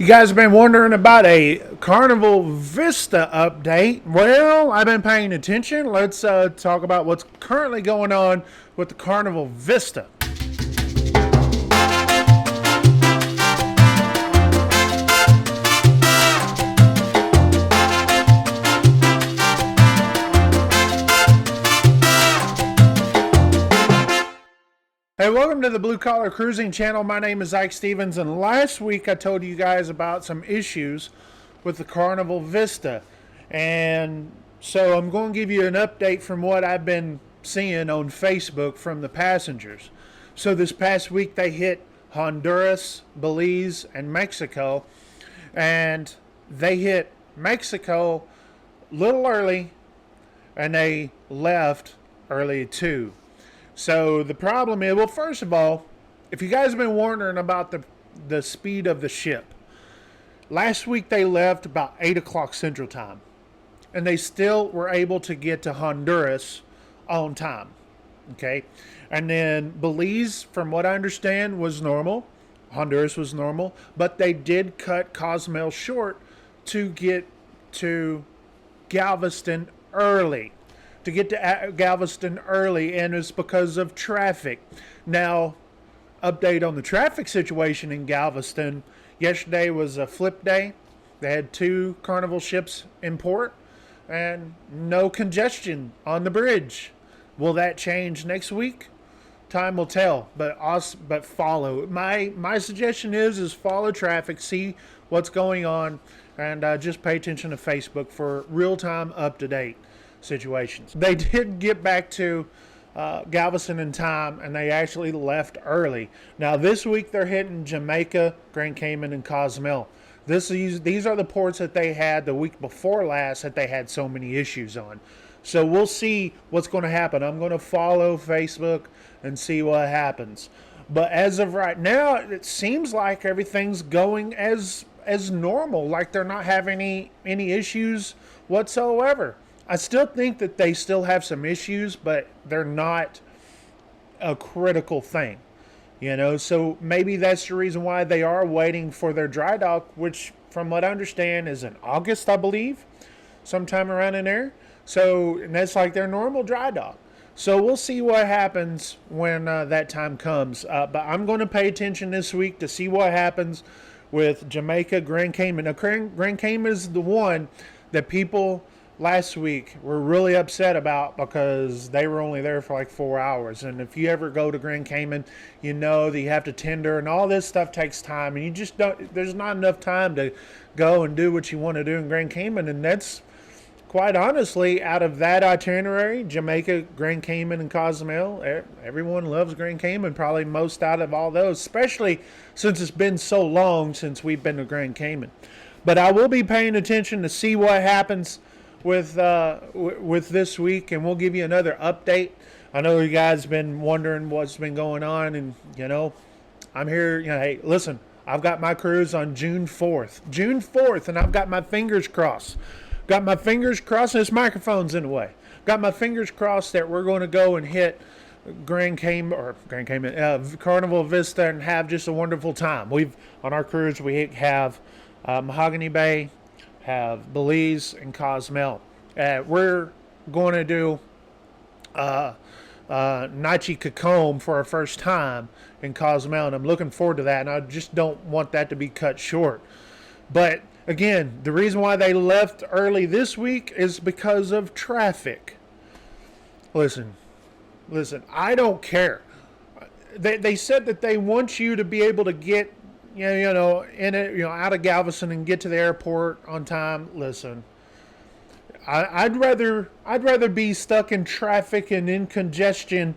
You guys have been wondering about a Carnival Vista update. Well, I've been paying attention. Let's talk about what's currently going on with the Carnival Vista. Hey, welcome to the Blue Collar Cruising channel. My name is Ike Stevens, and last week I told you guys about some issues with the Carnival Vista. And so I'm going to give you an update from what I've been seeing on Facebook from the passengers. So this past week they hit Honduras, Belize, and Mexico. And they hit Mexico a little early, and they left early too. So the problem is, well, first of all, if you guys have been wondering about the speed of the ship, last week they left about 8 o'clock Central Time, and they still were able to get to Honduras on time. Okay, and then Belize, from what I understand, was normal. Honduras was normal, but they did cut Cozumel short to get to Galveston early. And it's because of traffic. Now, update on the traffic situation in Galveston. Yesterday was a flip day. They had 2 Carnival ships in port and no congestion on the bridge. Will that change next week? Time will tell, but follow. My suggestion is follow traffic, see what's going on, and just pay attention to Facebook for real-time, up-to-date situations. They did get back to Galveston in time, and they actually left early. Now this week they're hitting Jamaica, Grand Cayman, and Cozumel. These are the ports that they had the week before last that they had so many issues on. So we'll see what's going to happen. I'm going to follow Facebook and see what happens. But as of right now, it seems like everything's going as normal. Like they're not having any issues whatsoever. I still think that they still have some issues, but they're not a critical thing, so maybe that's the reason why they are waiting for their dry dock, which from what I understand is in August, I believe, sometime around in there. So, and that's like their normal dry dock. So we'll see what happens when that time comes. But I'm going to pay attention this week to see what happens with Jamaica, Grand Cayman. Now, Grand Cayman is the one that people last week were really upset about because they were only there for like 4 hours. And if you ever go to Grand Cayman, you know that you have to tender and all this stuff takes time, and you just don't, there's not enough time to go and do what you want to do in Grand Cayman. And that's quite honestly, out of that itinerary, Jamaica, Grand Cayman, and Cozumel, everyone loves Grand Cayman, probably most out of all those, especially since it's been so long since we've been to Grand Cayman. But I will be paying attention to see what happens with this week, and we'll give you another update. I know you guys been wondering what's been going on, and I'm here. Hey, listen, I've got my cruise on June 4th, and I've got my fingers crossed. And this microphone's in the way. Got my fingers crossed that we're going to go and hit Carnival Vista and have just a wonderful time. On our cruise we have Mahogany Bay, have Belize, and Cozumel. We're going to do Naichi Cacombe for our first time in Cozumel, and I'm looking forward to that, and I just don't want that to be cut short. But again, the reason why they left early this week is because of traffic. Listen, I don't care. They said that they want you to be able to get out of Galveston and get to the airport on time. Listen, I'd rather be stuck in traffic and in congestion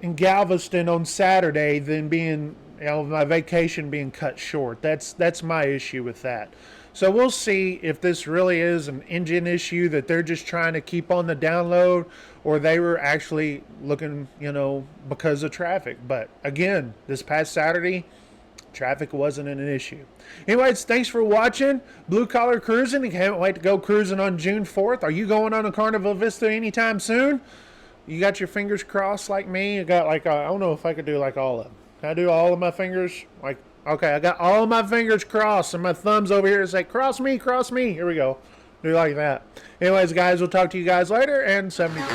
in Galveston on Saturday than being my vacation being cut short. That's my issue with that. So we'll see if this really is an engine issue that they're just trying to keep on the download, or they were actually looking, because of traffic. But again, this past Saturday, traffic wasn't an issue. Anyways, thanks for watching Blue Collar Cruising. I can't wait to go cruising on June 4th. Are you going on a Carnival Vista anytime soon? You got your fingers crossed like me? You got I don't know if I could do like all of them. Can I do all of my fingers? Like Okay, I got all my fingers crossed and my thumbs over here to say, cross me, cross me. Here we go. Do like that. Anyways, guys, we'll talk to you guys later, and 73.